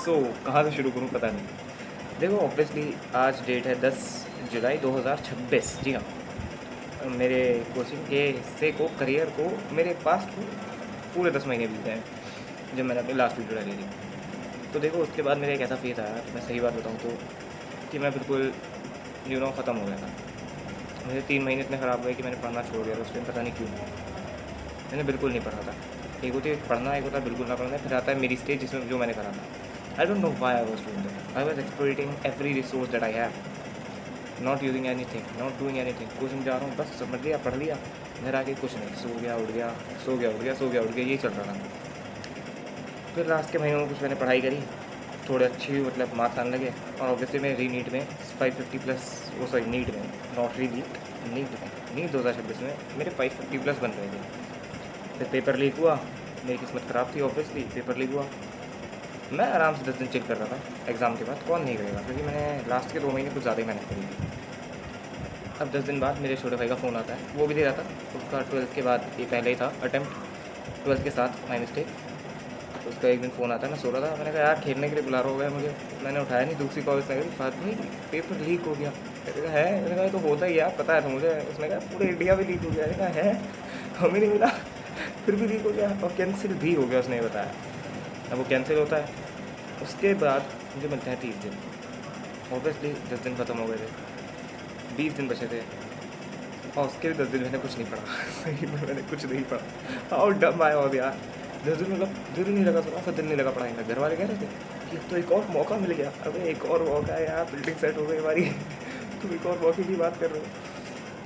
सो कहाँ से शुरू करूँ पता नहीं। देखो ऑब्वियसली आज डेट है 10 जुलाई 2026। जी हाँ, मेरे कोचिंग के हिस्से को, करियर को, मेरे पास्ट को पूरे 10 महीने बीत गए हैं जब मैंने अपनी लास्ट वीडियो डाली थी। तो देखो उसके बाद मेरा एक ऐसा फेज आया, मैं सही बात बताऊँ तो, कि मैं बिल्कुल ख़त्म हो गया था। मुझे 3 महीने इतने ख़राब हुए कि मैंने पढ़ना छोड़ दिया था। उस टाइम पता नहीं क्यों मैंने बिल्कुल नहीं पढ़ा था। एक होती है पढ़ना, एक होता है बिल्कुल ना पढ़ना, फिर आता है मेरी स्टेज जिसमें जो मैंने करा था। I don't know why I was doing that. I was exploiting every resource that I have, not using anything, not doing anything. Coaching जा रहा हूँ, बस समझ लिया, पढ़ लिया, घर आके कुछ नहीं, सो गया उठ गया, सो गया उठ गया, सो गया उठ गया, यही चल रहा था। फिर लास्ट के महीनों में कुछ मैंने पढ़ाई करी, थोड़े अच्छी मतलब मार्क्स आने लगे, और ऑब्वियसली मैं री नीट में 550 प्लस, वो सॉरी नीट में, नॉट री नीट, नीट 2026 में मेरे 550 प्लस बन रहे थे। फिर पेपर लीक हुआ, मेरी किस्मत ख़राब थी ऑब्वियसली, पेपर लीक हुआ। मैं आराम से 10 दिन चिल कर रहा था एग्ज़ाम के बाद, कौन नहीं करेगा, क्योंकि मैंने लास्ट के 2 महीने कुछ ज़्यादा ही मेहनत करी थी। अब 10 दिन बाद मेरे छोटे भाई का फ़ोन आता है, वो भी दे रहा था उसका 12th के बाद, ये पहले ही था अटैम्प्ट 12th के साथ, माई मिस्टेक। तो उसका एक दिन फ़ोन आता है, मैं सो रहा था, मैंने कहा यार खेलने के लिए बुला रहा हो गया मुझे, मैंने उठाया नहीं। दूसरी कॉल उसने कही, फात भाई पेपर लीक हो गया। मैंने कहा है, मैंने कहा तो होता ही है, पता है तो मुझे। उसने कहा पूरे इंडिया में लीक हो गया। मैंने कहा है, हमें नहीं मिला, फिर भी लीक हो गया और कैंसिल भी हो गया, उसने बताया। अब वो कैंसिल होता है, उसके बाद मुझे मिलते हैं 30 दिन। ऑब्वियसली 10 दिन ख़त्म हो गए थे, 20 दिन बचे थे, और उसके भी 10 दिन मैंने कुछ नहीं पढ़ा। सही में मैंने कुछ नहीं पढ़ा। हाउ डम आई वाज यार। 10 दिन मतलब दिल नहीं लगा, थोड़ा सा दिल नहीं लगा पढ़ाई में। घर वाले कह रहे थे कि तो एक और मौका मिल गया। अबे एक और मौका है यार, बिल्डिंग सेट हो गई हमारी, तुम एक और मौके की बात कर रहे हो।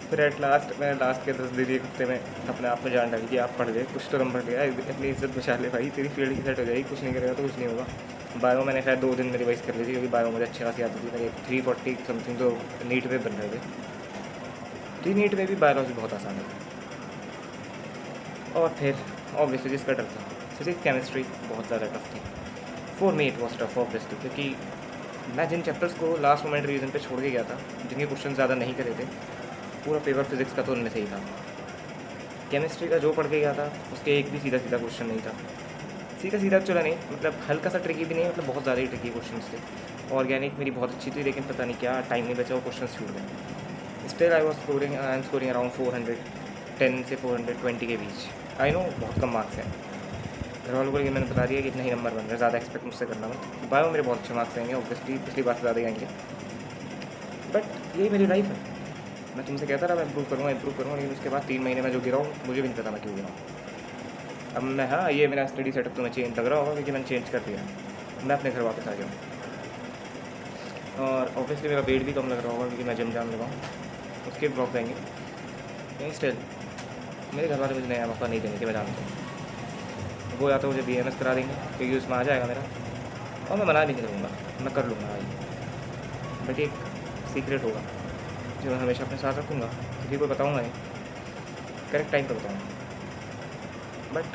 फिर एट लास्ट मैं लास्ट के 10 दिन, एक हफ्ते में अपने आप में जान डाली कि आप पढ़ ले, कुछ तो नंबर लिया, अपनी इज्जत बचा ले भाई, तेरी फील्ड की सेट हो जाएगी, कुछ नहीं करेगा तो कुछ नहीं होगा। बायो मैंने शायद 2 दिन में रिवाइज़ कर ली थी, क्योंकि बायो मुझे अच्छी खासी आती थी। मेरे 340 समथिंग तो नीट में बन रहे थे। री नीट में भी बायोलॉजी बहुत आसान है। और फिर ऑब्वियसली जिसका डर था, फिजिक्स केमिस्ट्री बहुत ज़्यादा टफ थी। For me it was tough obviously, क्योंकि मैं जिन चैप्टर्स को लास्ट मोमेंट रीजन पे छोड़ के गया था, जिनके क्वेश्चन ज़्यादा नहीं करे थे, पूरा पेपर फिजिक्स का तो उनमें से ही था। केमिस्ट्री का जो पढ़ के गया था उसके एक भी सीधा सीधा क्वेश्चन नहीं था। सीधा सीधा चला नहीं, मतलब हल्का सा ट्रिकी भी नहीं, मतलब बहुत ज़्यादा ही ट्रिकी क्वेश्चन थे। ऑर्गेनिक मेरी बहुत अच्छी थी, लेकिन पता नहीं क्या टाइम नहीं बचा, वो क्वेश्चन छूट गए। Still I M scoring around 410 से 420 के बीच। आई नो बहुत कम मार्क्स हैं, घर वालों को, लेकिन मैंने बता दिया कि इतना ही नंबर बन रहा है, ज़्यादा एक्सपेक्ट मुझसे करना मत। बायो मेरे बहुत अच्छे मार्क्स आएंगे ऑब्वियसली, पिछली बार से ज़्यादा ही आएंगे, बट यही मेरी लाइफ है। मैं तुमसे कहता रहा मैं इंप्रूव करूँगा, लेकिन उसके बाद 3 महीने में जो गिरा हूँ, मुझे भी नहीं पता मैं क्यों गिरा हूँ। अब मैं, हाँ ये मेरा स्टडी सेटअप तुम्हें चेंज लग रहा होगा, क्योंकि मैंने चेंज कर दिया, मैं अपने घर वापस आ जाऊँ। और ऑब्वियसली मेरा वेट भी कम लग रहा होगा, क्योंकि मैं जिम जाने लगा हूँ, उसके ब्लॉग आएंगे। नहीं स्टिल मेरे घर वाले मुझे नया मौका नहीं देंगे कि मैं जानता हूँ। वो या तो मुझे BMS करा देंगे, क्योंकि उसमें आ जाएगा मेरा, और मैं मना नहीं करूँगा, मैं कर लूँगा भाई। बट एक सीक्रेट होगा जो मैं हमेशा अपने साथ रखूँगा, किसी को बताऊँगा नहीं, करेक्ट टाइम पर बताऊँगा। बट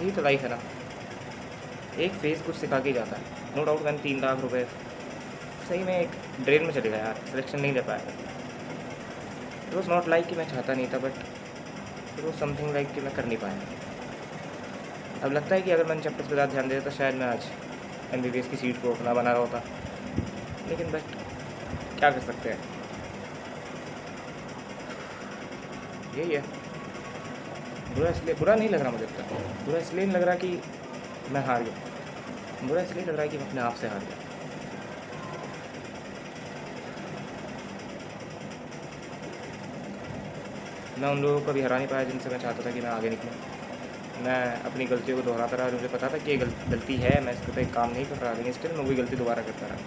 यही तो लाइफ है ना, एक फेज़ कुछ सिखा के जाता है। नो डाउट मैंने 3 लाख रुपए सही में एक ड्रेन में चले गया यार, सिलेक्शन नहीं ले पाया। इट वॉज नॉट लाइक कि मैं चाहता नहीं था, but it was something like कि मैं कर नहीं पाया। अब लगता है कि अगर मैंने चैप्टर्स पर ज़्यादा ध्यान दिया तो शायद मैं आज MBBS की सीट को अपना बना रहा होता, लेकिन बट क्या कर सकते हैं, यही है। बुरा नहीं लग रहा मुझे, अब तक बुरा इसलिए नहीं लग रहा कि मैं हार गया, बुरा इसलिए लग रहा है कि मैं अपने आप से हार गया। मैं उन लोगों को भी हरा नहीं पाया जिनसे मैं चाहता था कि मैं आगे निकलूँ। मैं अपनी गलतियों को दोहराता रहा, मुझे पता था कि ये गलती है, मैं इस पर काम नहीं कर रहा, लेकिन स्टिल मैं वही गलती दोबारा करता रहा।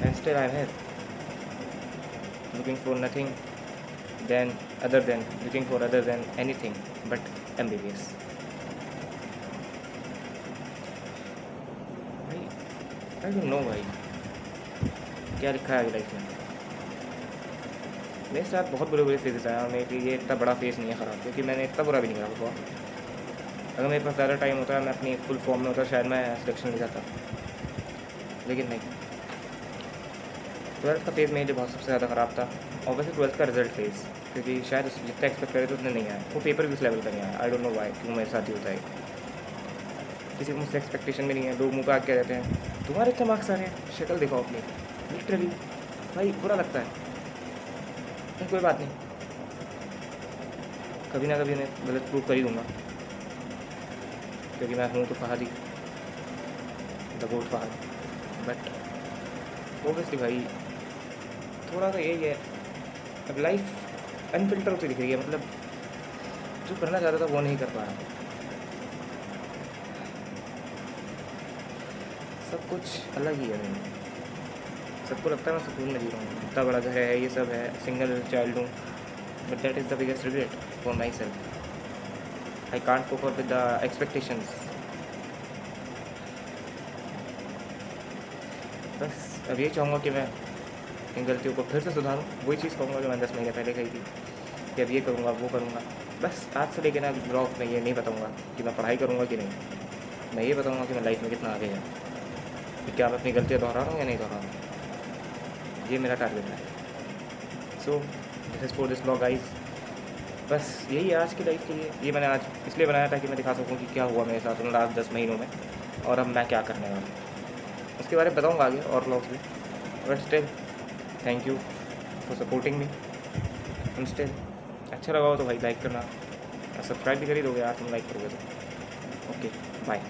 And still I am here looking for nothing than other than anything but MBBS। भाई आई डोंट नो भाई क्या लिखा है आगे लाइफ में। मेरे साथ बहुत बुरे फेजेस आए, और मेरे लिए ये इतना बड़ा फेज़ नहीं है ख़राब, क्योंकि मैंने इतना बुरा भी नहीं करा हुआ। अगर मेरे पास ज़्यादा टाइम होता है, मैं अपनी फुल फॉर्म में होता, शायद मैं सिलेक्शन ले जाता, लेकिन नहीं। 12th का फेज़ मेरे लिए बहुत सबसे ज़्यादा ख़राब था, और वैसे 12th का रिजल्ट फेज़, क्योंकि शायद जितना एक्सपेक्ट करे थे उतने नहीं आया, वो पेपर भी उस लेवल का नहीं आया। आई डोंट नो वाई, क्यों मेरे साथ ही होता है, किसी को मुझसे एक्सपेक्टेशन भी नहीं है। लोग मुँह पे आके कहते हैं तुम्हारे इतने मार्क्स आ रहे हैं, शक्ल दिखाओ अपनी। लिटरली भाई बुरा लगता है। कोई बात नहीं, कभी ना कभी मैं गलत प्रूव कर ही दूँगा, क्योंकि मैं हूँ तो फहद ही, the goat Fahad. But obviously भाई थोड़ा सा यही है, अब लाइफ अनफिल्टर होती दिख रही है, मतलब जो करना चाहता था वो नहीं कर पा रहा। सब कुछ अलग ही है मेरे, सबको लगता है मैं सुकून में जी रहा हूँ, इतना बड़ा घर है, ये सब है, सिंगल चाइल्ड हूँ, but that is the biggest regret for my self. I can't cope up with the expectations. बस अब यही चाहूँगा कि मैं इन गलतियों को फिर से सुधारूँ, वही चीज़ कहूँगा जो मैंने 10 महीने पहले कही थी कि अब ये करूँगा वो करूँगा। बस आज से लेकर ना ब्लॉग में ये नहीं बताऊँगा कि मैं पढ़ाई करूँगा कि नहीं, मैं ये बताऊँगा कि मैं लाइफ में कितना आगे है, कि क्या मैं अपनी गलतियाँ दोहरा रहा हूँ या नहीं दोहरा रहा हूँ। ये मेरा टारगेट है। So this is for this blog guys. बस यही है आज की लाइफ के लिए। ये मैंने आज इसलिए बनाया था कि मैं दिखा सकूँ कि क्या हुआ मेरे साथ उन लास्ट 10 महीनों में, और अब मैं क्या करने वाला हूँ। उसके बारे में बताऊँगा आगे और ब्लॉग्स में। But still thank you for supporting me. And still अच्छा लगा हो तो भाई लाइक करना, सब्सक्राइब भी कर ही दोगे यार तुम लाइक करोगे तो। Okay bye.